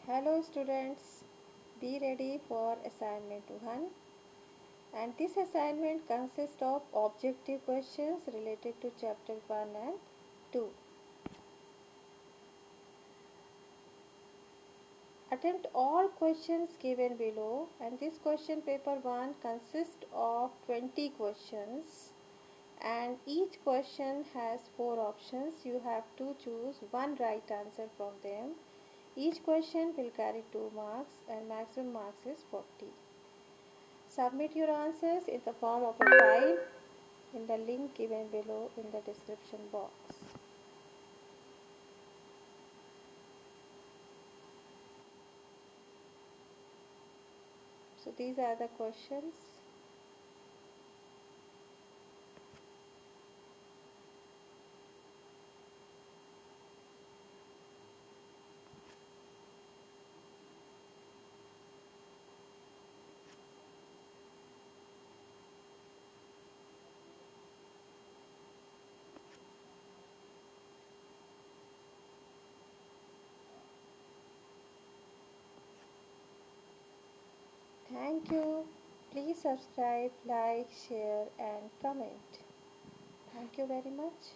Hello students, be ready for assignment 1, and this assignment consists of objective questions related to chapter 1 and 2. Attempt all questions given below, and this question paper 1 consists of 20 questions and each question has 4 options. You have to choose one right answer from them. Each question will carry 2 marks and maximum marks is 40. Submit your answers in the form of a file in the link given below in the description box. So these are the questions. Thank you. Please subscribe, like, share and comment. Thank you very much.